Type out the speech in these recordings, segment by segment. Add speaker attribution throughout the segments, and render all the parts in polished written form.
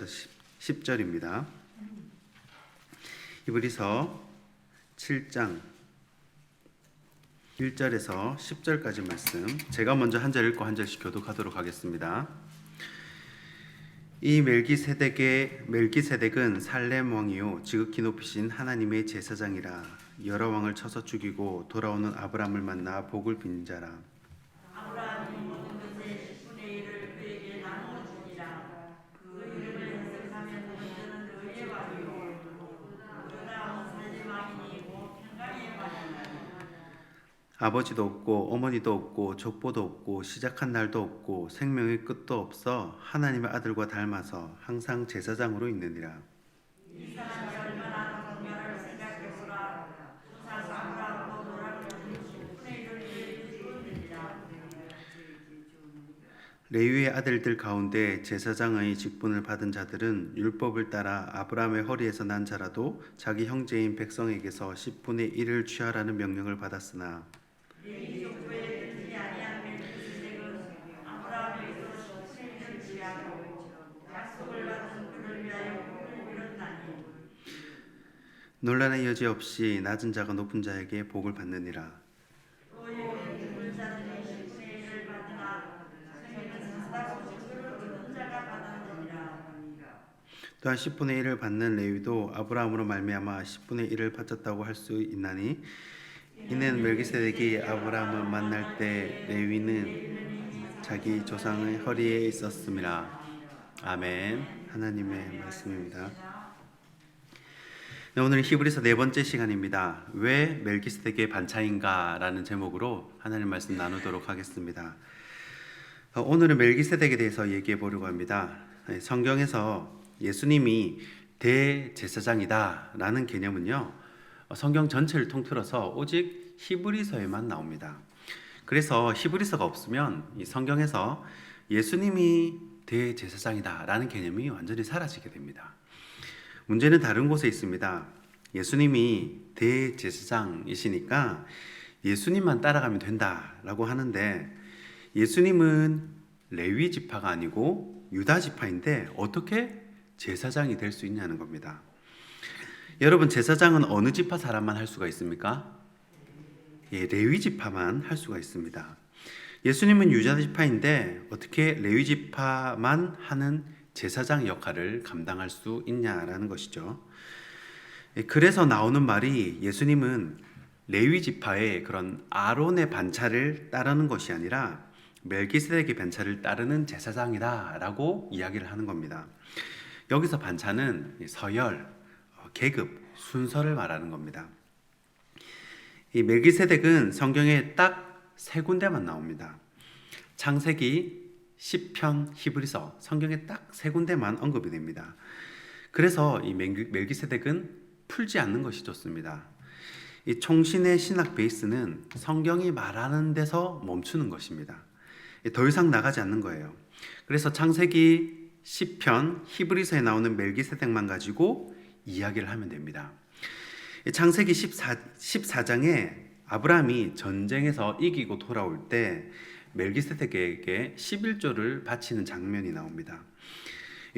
Speaker 1: 10절입니다. 히브리서 7장 1절에서 10절까지 말씀, 제가 먼저 한 절 읽고 한 절씩 교독하도록 하겠습니다. 이 멜기세덱은 살렘 왕이요 지극히 높이신 하나님의 제사장이라. 여러 왕을 쳐서 죽이고 돌아오는 아브람을 만나 복을 빈 자라. 아버지도 없고 어머니도 없고 족보도 없고 시작한 날도 없고 생명의 끝도 없어 하나님의 아들과 닮아서 항상 제사장으로 있느니라. 레위의 아들들 가운데 제사장의 직분을 받은 자들은 율법을 따라 아브라함의 허리에서 난 자라도 자기 형제인 백성에게서 10분의 1을 취하라는 명령을 받았으나 논란의 여지 없이 낮은 자가 높은 자에게 복을 받느니라. 또한 10분의 1을 받는 레위도 아브라함으로 말미암아 10분의 1을 바쳤다고 할 수 있나니, 이는 멜기세덱이 아브라함을 만날 때 레위는 자기 조상의 허리에 있었음이라. 아멘. 하나님의 말씀입니다. 오늘 히브리서 네 번째 시간입니다. 왜 멜기세덱의 반차인가? 라는 제목으로 하나님 말씀 나누도록 하겠습니다. 오늘은 멜기세덱에 대해서 얘기해 보려고 합니다. 성경에서 예수님이 대제사장이다 라는 개념은요, 성경 전체를 통틀어서 오직 히브리서에만 나옵니다. 그래서 히브리서가 없으면 이 성경에서 예수님이 대제사장이다 라는 개념이 완전히 사라지게 됩니다. 문제는 다른 곳에 있습니다. 예수님이 대제사장이시니까 예수님만 따라가면 된다라고 하는데, 예수님은 레위 지파가 아니고 유다 지파인데 어떻게 제사장이 될 수 있냐는 겁니다. 여러분, 제사장은 어느 지파 사람만 할 수가 있습니까? 레위 지파만 할 수가 있습니다. 예수님은 유다 지파인데 어떻게 레위 지파만 하는 제사장 역할을 감당할 수 있냐라는 것이죠. 그래서 나오는 말이, 예수님은 레위 지파의 그런 아론의 반차를 따르는 것이 아니라 멜기세덱의 반차를 따르는 제사장이다라고 이야기를 하는 겁니다. 여기서 반차는 서열, 계급, 순서를 말하는 겁니다. 이 멜기세덱은 성경에 딱 세 군데만 나옵니다. 창세기, 시편, 히브리서, 성경에 딱 세 군데만 언급이 됩니다. 그래서 이 멜기세덱은 풀지 않는 것이 좋습니다. 이 총신의 신학 베이스는 성경이 말하는 데서 멈추는 것입니다. 더 이상 나가지 않는 거예요. 그래서 창세기, 시편, 히브리서에 나오는 멜기세덱만 가지고 이야기를 하면 됩니다. 창세기 14장에 아브라함이 전쟁에서 이기고 돌아올 때 멜기세덱에게 11조를 바치는 장면이 나옵니다.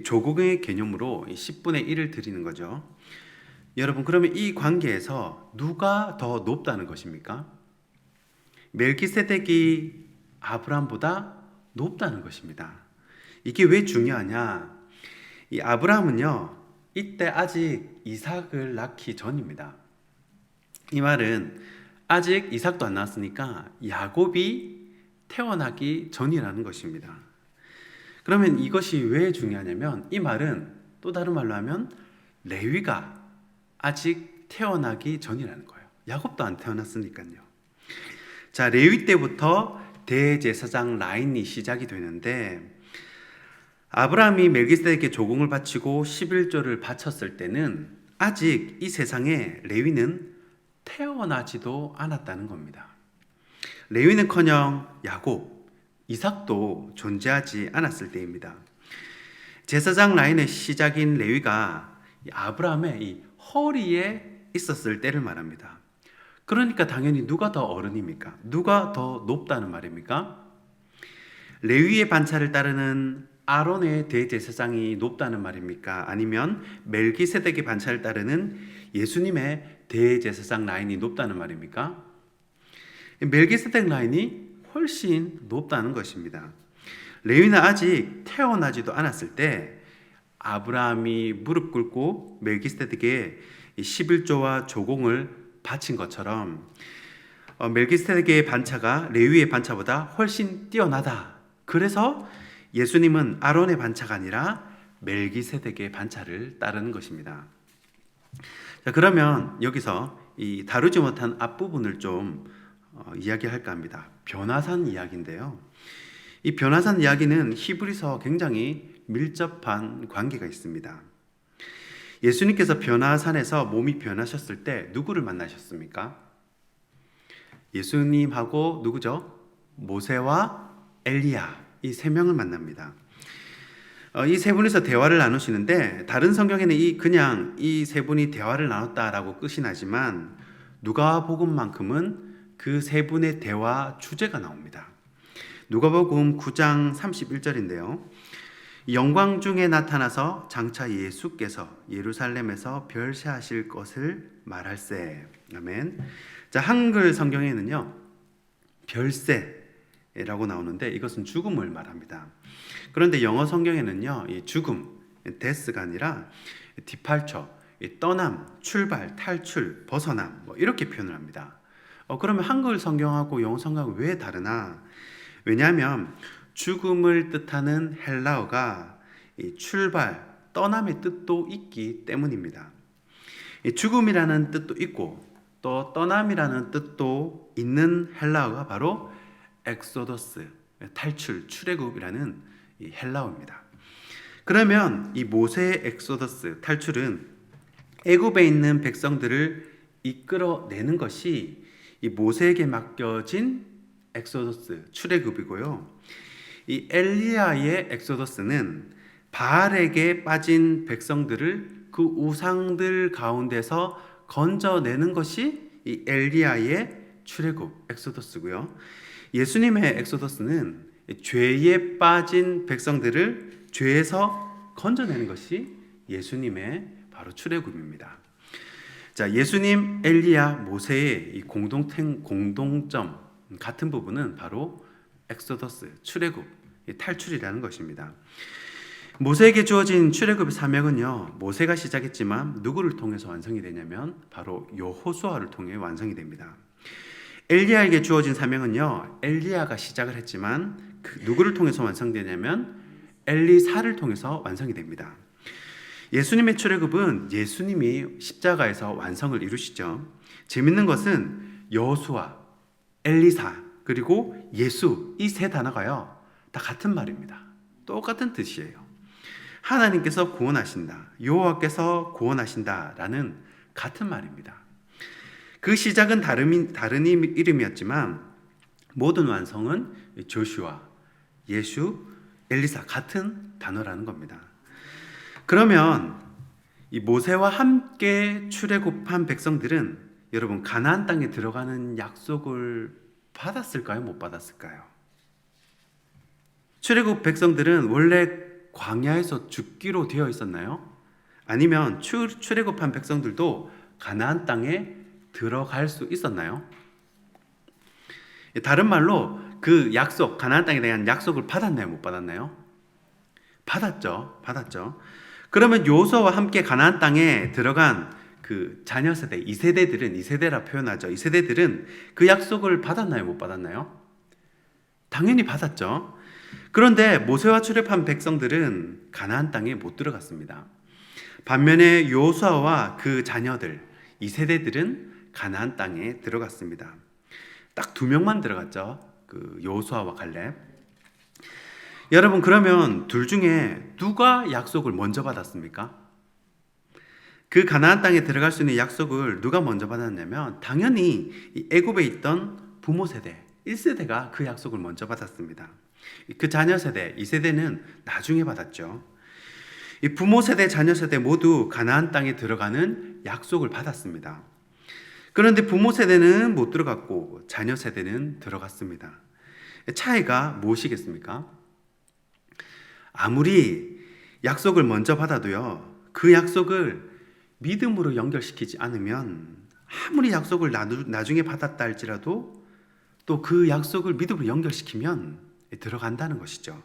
Speaker 1: 조국의 개념으로 10분의 1을 드리는 거죠. 여러분, 그러면 이 관계에서 누가 더 높다는 것입니까? 멜기세덱이 아브라함보다 높다는 것입니다. 이게 왜 중요하냐? 이 아브라함은요, 이때 아직 이삭을 낳기 전입니다. 이 말은 아직 이삭도 안 낳았으니까 야곱이 태어나기 전이라는 것입니다. 그러면 이것이 왜 중요하냐면, 이 말은 또 다른 말로 하면 레위가 아직 태어나기 전이라는 거예요. 야곱도 안 태어났으니까요. 자, 레위 때부터 대제사장 라인이 시작이 되는데, 아브라함이 멜기세덱에게 조공을 바치고 11조를 바쳤을 때는 아직 이 세상에 레위는 태어나지도 않았다는 겁니다. 레위는커녕 야곱, 이삭도 존재하지 않았을 때입니다. 제사장 라인의 시작인 레위가 아브라함의 이 허리에 있었을 때를 말합니다. 그러니까 당연히 누가 더 어른입니까? 누가 더 높다는 말입니까? 레위의 반차를 따르는 아론의 대제사장이 높다는 말입니까? 아니면 멜기세덱의 반차를 따르는 예수님의 대제사장 라인이 높다는 말입니까? 멜기세덱 라인이 훨씬 높다는 것입니다. 레위는 아직 태어나지도 않았을 때 아브라함이 무릎 꿇고 멜기세덱에게 11조와 조공을 바친 것처럼 멜기세덱의 반차가 레위의 반차보다 훨씬 뛰어나다. 그래서 예수님은 아론의 반차가 아니라 멜기세덱의 반차를 따르는 것입니다. 자, 그러면 여기서 이 다루지 못한 앞부분을 좀 이야기할까 합니다. 변화산 이야기인데요. 이 변화산 이야기는 히브리서와 굉장히 밀접한 관계가 있습니다. 예수님께서 변화산에서 몸이 변하셨을 때 누구를 만나셨습니까? 예수님하고 누구죠? 모세와 엘리야, 이 세 명을 만납니다. 이 세 분이서 대화를 나누시는데 다른 성경에는 그냥 이 세 분이 대화를 나눴다라고 끝이 나지만 누가복음만큼은 그 세 분의 대화 주제가 나옵니다. 누가복음 9장 31절인데요. 영광 중에 나타나서 장차 예수께서 예루살렘에서 별세하실 것을 말할세. 아멘. 자, 한글 성경에는요, 별세라고 나오는데 이것은 죽음을 말합니다. 그런데 영어 성경에는요, 이 죽음, 데스가 아니라 디팔처, 떠남, 출발, 탈출, 벗어남, 이렇게 표현을 합니다. 그러면 한글 성경하고 영어 성경은 왜 다르나? 왜냐하면 죽음을 뜻하는 헬라어가 출발, 떠남의 뜻도 있기 때문입니다. 죽음이라는 뜻도 있고 또 떠남이라는 뜻도 있는 헬라어가 바로 엑소더스, 탈출, 출애굽이라는 이 헬라어입니다. 그러면 이 모세의 엑소더스, 탈출은 애굽에 있는 백성들을 이끌어내는 것이 이 모세에게 맡겨진 엑소더스, 출애굽이고요. 이 엘리야의 엑소더스는 바알에게 빠진 백성들을 그 우상들 가운데서 건져내는 것이 이 엘리야의 출애굽, 엑소더스고요. 예수님의 엑소더스는 죄에 빠진 백성들을 죄에서 건져내는 것이 예수님의 바로 출애굽입니다. 자, 예수님, 엘리야, 모세의 이 공동점 같은 부분은 바로 엑소더스, 출애굽, 탈출이라는 것입니다. 모세에게 주어진 출애굽의 사명은요, 모세가 시작했지만 누구를 통해서 완성이 되냐면 바로 여호수아를 통해 완성이 됩니다. 엘리야에게 주어진 사명은요, 엘리야가 시작을 했지만 누구를 통해서 완성되냐면 엘리사를 통해서 완성이 됩니다. 예수님의 출애굽은 예수님이 십자가에서 완성을 이루시죠. 재밌는 것은 여호수아, 엘리사, 그리고 예수, 이 세 단어가요 다 같은 말입니다. 똑같은 뜻이에요. 하나님께서 구원하신다, 여호와께서 구원하신다라는 같은 말입니다. 그 시작은 다른 이름이었지만 모든 완성은 조슈아, 예수, 엘리사 같은 단어라는 겁니다. 그러면 이 모세와 함께 출애굽한 백성들은 여러분 가나안 땅에 들어가는 약속을 받았을까요? 못 받았을까요? 출애굽 백성들은 원래 광야에서 죽기로 되어 있었나요? 아니면 출애굽한 백성들도 가나안 땅에 들어갈 수 있었나요? 다른 말로 그 약속, 가나안 땅에 대한 약속을 받았나요? 못 받았나요? 받았죠. 그러면 여호수아와 함께 가나안 땅에 들어간 그 자녀 세대, 2세대라 표현하죠. 2세대들은 그 약속을 받았나요? 못 받았나요? 당연히 받았죠. 그런데 모세와 출애굽한 백성들은 가나안 땅에 못 들어갔습니다. 반면에 여호수아와 그 자녀들, 2세대들은 가나안 땅에 들어갔습니다. 딱 2명만 들어갔죠. 그 여호수아와 갈렙. 여러분, 그러면 둘 중에 누가 약속을 먼저 받았습니까? 그 가나안 땅에 들어갈 수 있는 약속을 누가 먼저 받았냐면 당연히 이 애굽에 있던 부모 세대 1세대가 그 약속을 먼저 받았습니다. 그 자녀 세대 2세대는 나중에 받았죠. 이 부모 세대, 자녀 세대 모두 가나안 땅에 들어가는 약속을 받았습니다. 그런데 부모 세대는 못 들어갔고 자녀 세대는 들어갔습니다. 차이가 무엇이겠습니까? 아무리 약속을 먼저 받아도요, 그 약속을 믿음으로 연결시키지 않으면 아무리 약속을 나중에 받았다 할지라도 또 그 약속을 믿음으로 연결시키면 들어간다는 것이죠.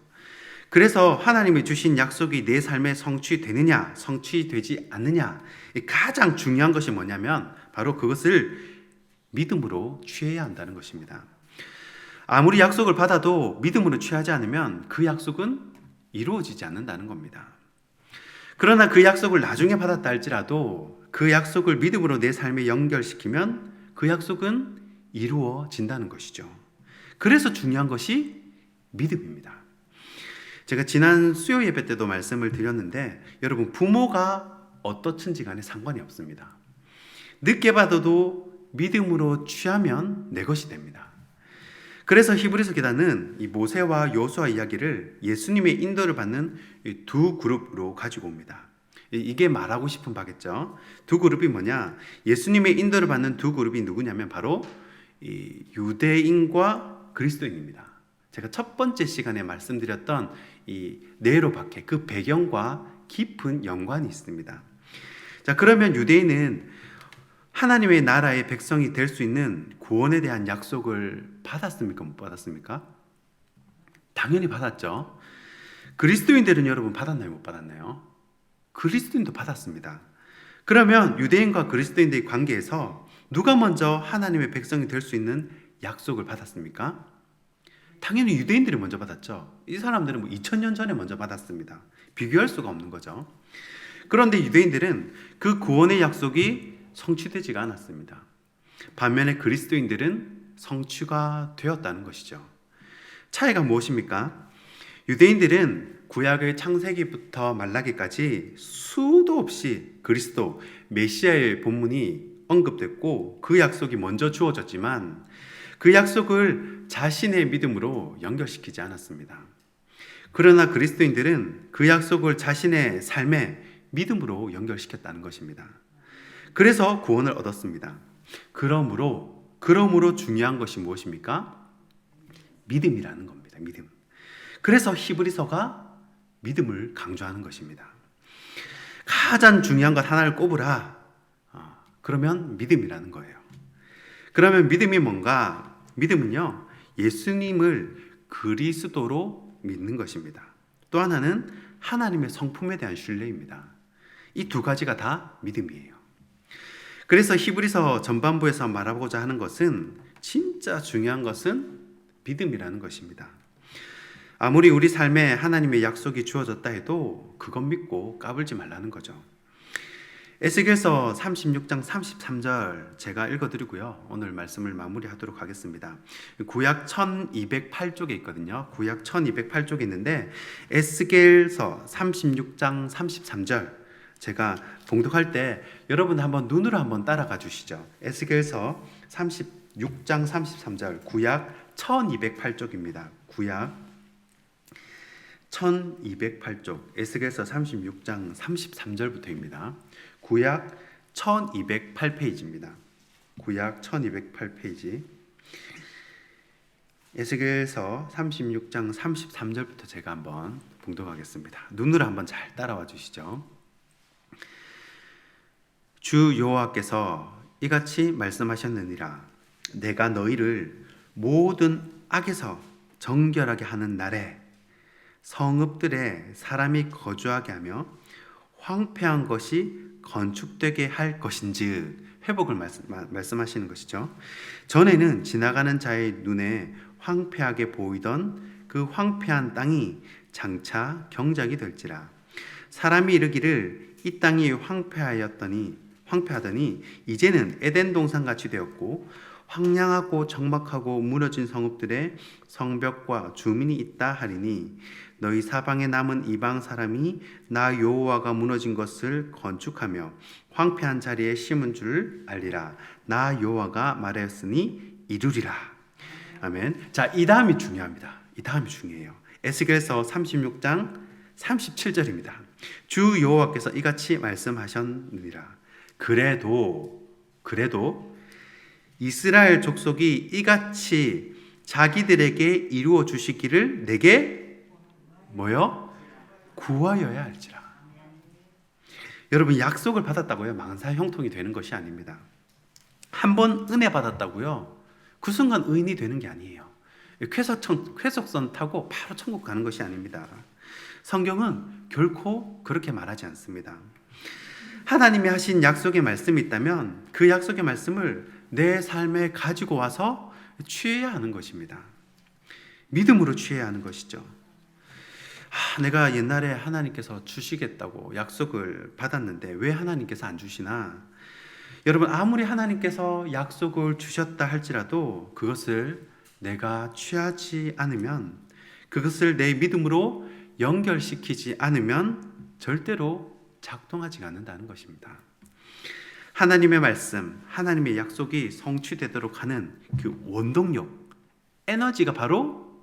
Speaker 1: 그래서 하나님이 주신 약속이 내 삶에 성취되느냐, 성취되지 않느냐, 가장 중요한 것이 뭐냐면 바로 그것을 믿음으로 취해야 한다는 것입니다. 아무리 약속을 받아도 믿음으로 취하지 않으면 그 약속은 이루어지지 않는다는 겁니다. 그러나 그 약속을 나중에 받았다 할지라도 그 약속을 믿음으로 내 삶에 연결시키면 그 약속은 이루어진다는 것이죠. 그래서 중요한 것이 믿음입니다. 제가 지난 수요 예배 때도 말씀을 드렸는데 여러분, 부모가 어떻든지 간에 상관이 없습니다. 늦게 받아도 믿음으로 취하면 내 것이 됩니다. 그래서 히브리서 기자는 이 모세와 여호수아 이야기를 예수님의 인도를 받는 두 그룹으로 가지고 옵니다. 이게 말하고 싶은 바겠죠. 두 그룹이 뭐냐? 예수님의 인도를 받는 두 그룹이 누구냐면 바로 이 유대인과 그리스도인입니다. 제가 첫 번째 시간에 말씀드렸던 이 네로 박해, 그 배경과 깊은 연관이 있습니다. 자, 그러면 유대인은 하나님의 나라의 백성이 될 수 있는 구원에 대한 약속을 받았습니까? 못 받았습니까? 당연히 받았죠. 그리스도인들은 여러분 받았나요? 못 받았나요? 그리스도인도 받았습니다. 그러면 유대인과 그리스도인들의 관계에서 누가 먼저 하나님의 백성이 될 수 있는 약속을 받았습니까? 당연히 유대인들이 먼저 받았죠. 이 사람들은 2000년 전에 먼저 받았습니다. 비교할 수가 없는 거죠. 그런데 유대인들은 그 구원의 약속이 성취되지가 않았습니다. 반면에 그리스도인들은 성취가 되었다는 것이죠. 차이가 무엇입니까? 유대인들은 구약의 창세기부터 말라기까지 수도 없이 그리스도 메시아의 본문이 언급됐고 그 약속이 먼저 주어졌지만 그 약속을 자신의 믿음으로 연결시키지 않았습니다. 그러나 그리스도인들은 그 약속을 자신의 삶에 믿음으로 연결시켰다는 것입니다. 그래서 구원을 얻었습니다. 그러므로 중요한 것이 무엇입니까? 믿음이라는 겁니다. 믿음. 그래서 히브리서가 믿음을 강조하는 것입니다. 가장 중요한 것 하나를 꼽으라. 그러면 믿음이라는 거예요. 그러면 믿음이 뭔가? 믿음은요, 예수님을 그리스도로 믿는 것입니다. 또 하나는 하나님의 성품에 대한 신뢰입니다. 이 두 가지가 다 믿음이에요. 그래서 히브리서 전반부에서 말하고자 하는 것은, 진짜 중요한 것은 믿음이라는 것입니다. 아무리 우리 삶에 하나님의 약속이 주어졌다 해도 그것 믿고 까불지 말라는 거죠. 에스겔서 36장 33절 제가 읽어드리고요, 오늘 말씀을 마무리하도록 하겠습니다. 구약 1208쪽에 있거든요. 구약 1208쪽에 있는데 에스겔서 36장 33절 제가 봉독할 때 여러분 한번 눈으로 한번 따라가 주시죠. 에스겔서 36장 33절, 구약 1208쪽입니다. 구약 1208쪽, 에스겔서 36장 33절부터입니다. 구약 1208페이지입니다. 구약 1208페이지. 에스겔서 36장 33절부터 제가 한번 봉독하겠습니다. 눈으로 한번 잘 따라와 주시죠. 주 여호와께서 이같이 말씀하셨느니라. 내가 너희를 모든 악에서 정결하게 하는 날에 성읍들에 사람이 거주하게 하며 황폐한 것이 건축되게 할 것인즉, 회복을 말씀하시는 것이죠. 전에는 지나가는 자의 눈에 황폐하게 보이던 그 황폐한 땅이 장차 경작이 될지라. 사람이 이르기를 이 땅이 황폐하더니 이제는 에덴 동산같이 되었고 황량하고 적막하고 무너진 성읍들에 성벽과 주민이 있다 하리니, 너희 사방에 남은 이방 사람이 나 여호와가 무너진 것을 건축하며 황폐한 자리에 심은 줄 알리라. 나 여호와가 말하였으니 이루리라. 아멘. 자, 이 다음이 중요합니다. 이 다음이 중요해요. 에스겔서 36장 37절입니다. 주 여호와께서 이같이 말씀하셨느니라. 그래도 이스라엘 족속이 이같이 자기들에게 이루어 주시기를 내게 뭐요? 구하여야 할지라. 여러분, 약속을 받았다고요 망사 형통이 되는 것이 아닙니다. 한 번 은혜 받았다고요 그 순간 의인이 되는 게 아니에요. 쾌속선 타고 바로 천국 가는 것이 아닙니다. 성경은 결코 그렇게 말하지 않습니다. 하나님이 하신 약속의 말씀이 있다면 그 약속의 말씀을 내 삶에 가지고 와서 취해야 하는 것입니다. 믿음으로 취해야 하는 것이죠. 내가 옛날에 하나님께서 주시겠다고 약속을 받았는데 왜 하나님께서 안 주시나? 여러분, 아무리 하나님께서 약속을 주셨다 할지라도 그것을 내가 취하지 않으면, 그것을 내 믿음으로 연결시키지 않으면 절대로 작동하지 않는다는 것입니다. 하나님의 말씀, 하나님의 약속이 성취되도록 하는 그 원동력, 에너지가 바로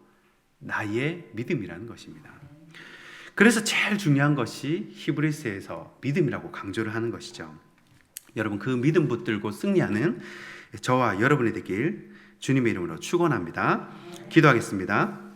Speaker 1: 나의 믿음이라는 것입니다. 그래서 제일 중요한 것이 히브리서에서 믿음이라고 강조를 하는 것이죠. 여러분, 그 믿음 붙들고 승리하는 저와 여러분이 되길 주님의 이름으로 축원합니다. 기도하겠습니다.